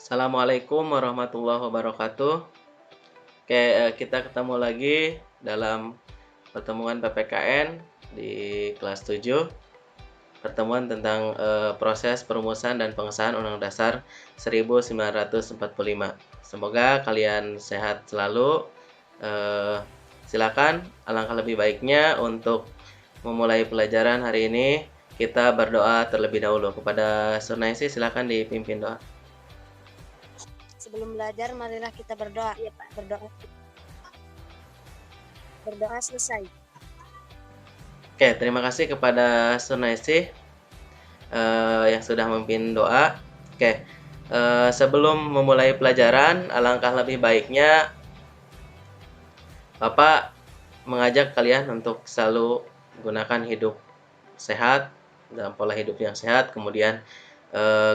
Assalamualaikum warahmatullahi wabarakatuh. Oke, kita ketemu lagi dalam pertemuan PPKN di kelas 7. Pertemuan tentang proses perumusan dan pengesahan Undang-Undang Dasar 1945. Semoga kalian sehat selalu. Silakan, alangkah lebih baiknya untuk memulai pelajaran hari ini kita berdoa terlebih dahulu. Kepada Surnaisi silakan dipimpin doa. Sebelum belajar, marilah kita berdoa. Ya, Pak. Berdoa selesai. Oke, terima kasih kepada Surnaisi yang sudah memimpin doa. Oke, sebelum memulai pelajaran, alangkah lebih baiknya Bapak mengajak kalian untuk selalu gunakan hidup sehat, dalam pola hidup yang sehat, kemudian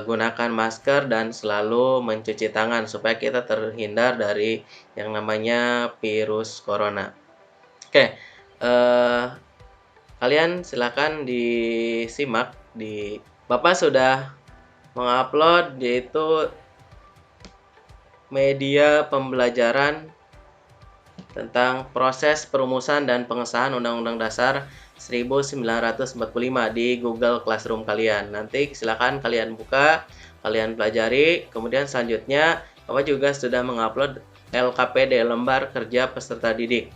gunakan masker dan selalu mencuci tangan supaya kita terhindar dari yang namanya virus corona. Oke, kalian silakan disimak di Bapak sudah mengupload yaitu media pembelajaran tentang proses perumusan dan pengesahan Undang-Undang Dasar 1945 di Google Classroom kalian. Nanti silakan kalian buka, kalian pelajari, kemudian selanjutnya Bapak juga sudah mengupload LKPD, Lembar Kerja Peserta Didik.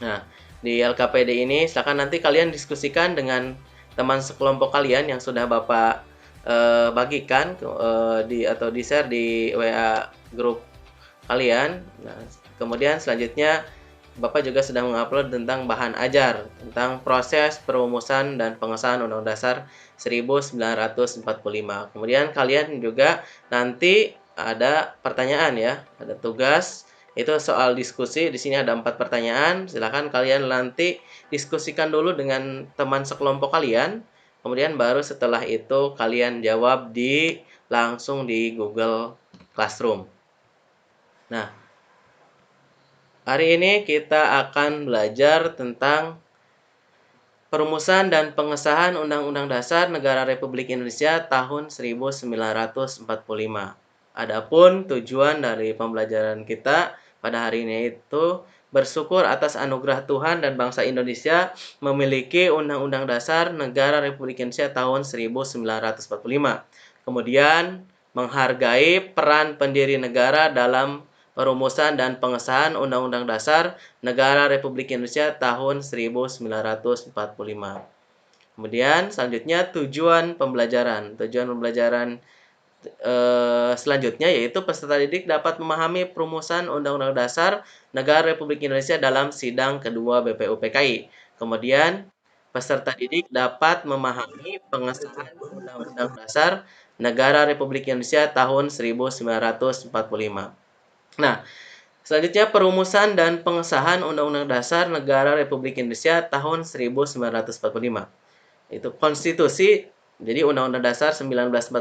Nah, di LKPD ini silakan nanti kalian diskusikan dengan teman sekelompok kalian yang sudah Bapak bagikan atau di-share di WA grup kalian. Nah, kemudian selanjutnya Bapak juga sudah mengupload tentang bahan ajar, tentang proses perumusan dan pengesahan Undang-Undang Dasar 1945. Kemudian kalian juga nanti ada pertanyaan ya, ada tugas, itu soal diskusi. Di sini ada 4 pertanyaan, silakan kalian nanti diskusikan dulu dengan teman sekelompok kalian. Kemudian baru setelah itu kalian jawab langsung di Google Classroom. Nah, hari ini kita akan belajar tentang perumusan dan pengesahan Undang-Undang Dasar Negara Republik Indonesia tahun 1945. Adapun tujuan dari pembelajaran kita pada hari ini itu bersyukur atas anugerah Tuhan dan bangsa Indonesia memiliki Undang-Undang Dasar Negara Republik Indonesia tahun 1945. Kemudian menghargai peran pendiri negara dalam perumusan dan pengesahan Undang-Undang Dasar Negara Republik Indonesia tahun 1945. Kemudian selanjutnya tujuan pembelajaran. Tujuan pembelajaran selanjutnya yaitu peserta didik dapat memahami perumusan Undang-Undang Dasar Negara Republik Indonesia dalam sidang kedua BPUPKI. Kemudian peserta didik dapat memahami pengesahan Undang-Undang Dasar Negara Republik Indonesia tahun 1945. Nah, selanjutnya perumusan dan pengesahan Undang-Undang Dasar Negara Republik Indonesia tahun 1945. Itu konstitusi. Jadi Undang-Undang Dasar 1945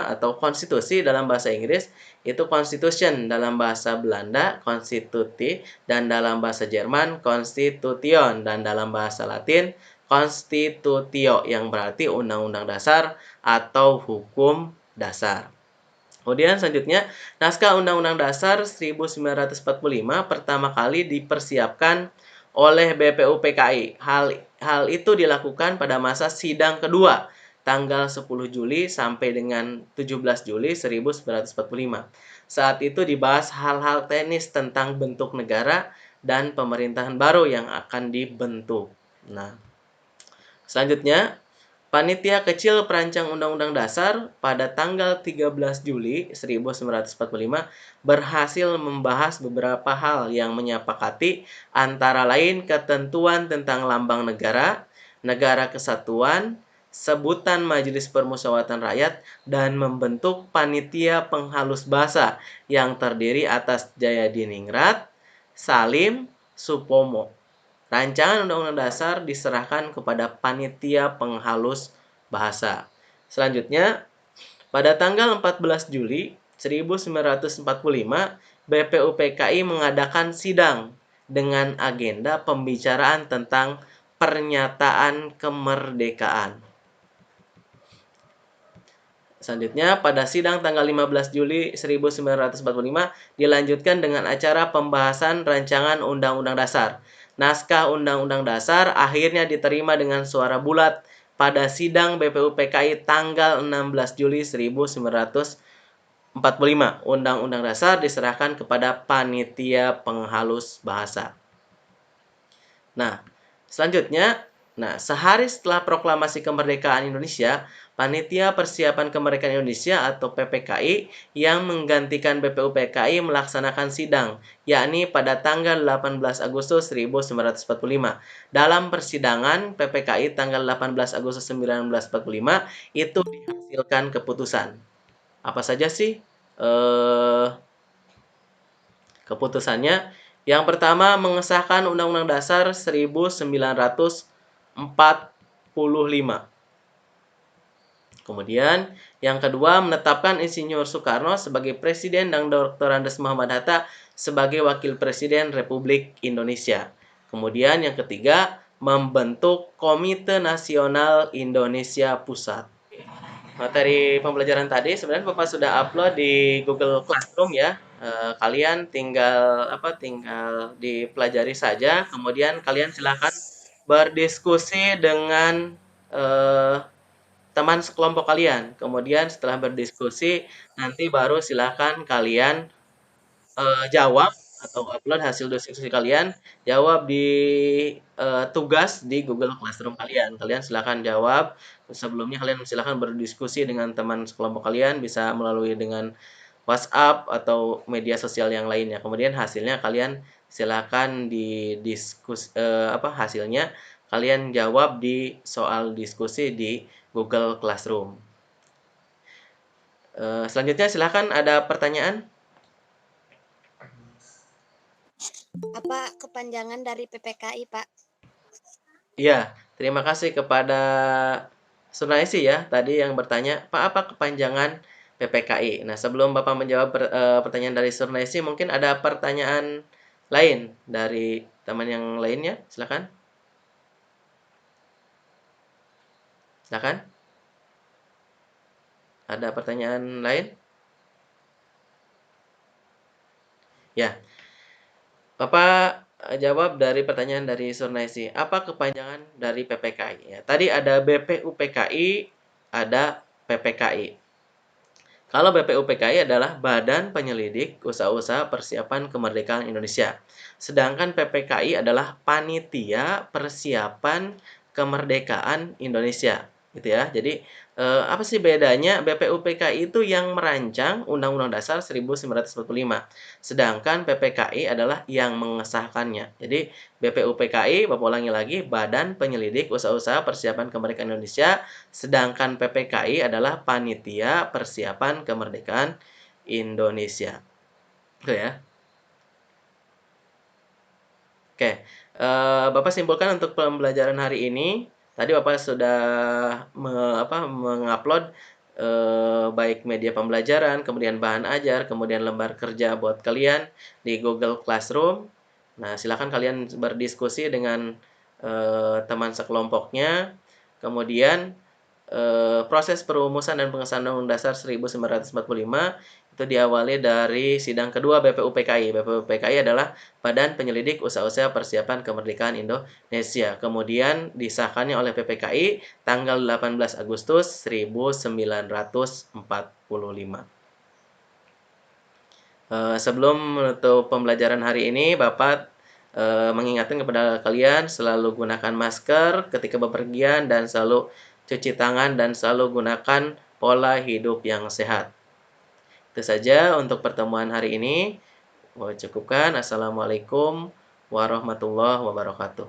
atau konstitusi dalam bahasa Inggris itu constitution dalam bahasa Belanda, constituti, dan dalam bahasa Jerman constitution, dan dalam bahasa Latin constitutio yang berarti undang-undang dasar atau hukum dasar. Kemudian selanjutnya, naskah Undang-Undang Dasar 1945 pertama kali dipersiapkan oleh BPUPKI. Hal itu dilakukan pada masa sidang kedua, tanggal 10 Juli sampai dengan 17 Juli 1945. Saat itu dibahas hal-hal teknis tentang bentuk negara dan pemerintahan baru yang akan dibentuk. Nah, selanjutnya, Panitia Kecil Perancang Undang-Undang Dasar pada tanggal 13 Juli 1945 berhasil membahas beberapa hal yang menyepakati antara lain ketentuan tentang lambang negara, negara kesatuan, sebutan Majelis Permusyawaratan Rakyat, dan membentuk panitia penghalus bahasa yang terdiri atas Jayadiningrat, Salim, Supomo. Rancangan Undang-Undang Dasar diserahkan kepada Panitia Penghalus Bahasa. Selanjutnya, pada tanggal 14 Juli 1945, BPUPKI mengadakan sidang dengan agenda pembicaraan tentang pernyataan kemerdekaan. Selanjutnya, pada sidang tanggal 15 Juli 1945 dilanjutkan dengan acara pembahasan rancangan Undang-Undang Dasar. Naskah Undang-Undang Dasar akhirnya diterima dengan suara bulat pada sidang BPUPKI tanggal 16 Juli 1945. Undang-Undang Dasar diserahkan kepada panitia penghalus bahasa. Nah, selanjutnya, sehari setelah proklamasi kemerdekaan Indonesia, Panitia Persiapan Kemerdekaan Indonesia atau PPKI yang menggantikan BPUPKI melaksanakan sidang, yakni pada tanggal 18 Agustus 1945. Dalam persidangan PPKI tanggal 18 Agustus 1945 itu dihasilkan keputusan. Apa saja sih keputusannya? Yang pertama, mengesahkan Undang-Undang Dasar 1945. Kemudian, yang kedua, menetapkan Insinyur Soekarno sebagai Presiden dan Dr. Andes Muhammad Hatta sebagai Wakil Presiden Republik Indonesia. Kemudian, yang ketiga, membentuk Komite Nasional Indonesia Pusat. Materi pembelajaran tadi sebenarnya Bapak sudah upload di Google Classroom ya. Kalian tinggal dipelajari saja, kemudian kalian silakan berdiskusi dengan teman sekelompok kalian. Kemudian setelah berdiskusi, nanti baru silakan kalian jawab atau upload hasil diskusi kalian, jawab di tugas di Google Classroom kalian. Kalian silakan jawab. Sebelumnya kalian silakan berdiskusi dengan teman sekelompok kalian, bisa melalui dengan WhatsApp atau media sosial yang lainnya. Kemudian hasilnya kalian silakan hasilnya kalian jawab di soal diskusi di Google Classroom. Selanjutnya silakan ada pertanyaan. Apa kepanjangan dari PPKI, Pak? Iya, terima kasih kepada Sunaisi ya tadi yang bertanya, Pak apa kepanjangan PPKI? Nah, sebelum Bapak menjawab pertanyaan dari Sunaisi, mungkin ada pertanyaan lain dari teman yang lainnya? Silakan. Silakan. Ada pertanyaan lain? Ya. Bapak jawab dari pertanyaan dari Surnaisi. Apa kepanjangan dari PPKI? Ya, tadi ada BPUPKI, ada PPKI. Kalau BPUPKI adalah Badan Penyelidik Usaha-usaha Persiapan Kemerdekaan Indonesia. Sedangkan PPKI adalah Panitia Persiapan Kemerdekaan Indonesia. Gitu ya. Jadi apa sih bedanya? BPUPKI itu yang merancang Undang-Undang Dasar 1945. Sedangkan PPKI adalah yang mengesahkannya. Jadi BPUPKI, Bapak ulangi lagi, Badan Penyelidik Usaha-usaha Persiapan Kemerdekaan Indonesia. Sedangkan PPKI adalah Panitia Persiapan Kemerdekaan Indonesia. Itu ya. Oke, Bapak simpulkan untuk pembelajaran hari ini. Tadi Bapak sudah mengupload baik media pembelajaran, kemudian bahan ajar, kemudian lembar kerja buat kalian di Google Classroom. Nah, silakan kalian berdiskusi dengan teman sekelompoknya. Kemudian proses perumusan dan pengesahan Undang-Undang Dasar 1945 itu diawali dari sidang kedua BPUPKI. BPUPKI adalah Badan Penyelidik Usaha-usaha Persiapan Kemerdekaan Indonesia. Kemudian disahkannya oleh PPKI tanggal 18 Agustus 1945. Sebelum menutup pembelajaran hari ini, Bapak mengingatkan kepada kalian selalu gunakan masker ketika bepergian dan selalu cuci tangan dan selalu gunakan pola hidup yang sehat. Itu saja untuk pertemuan hari ini. Cukupkan. Assalamualaikum warahmatullahi wabarakatuh.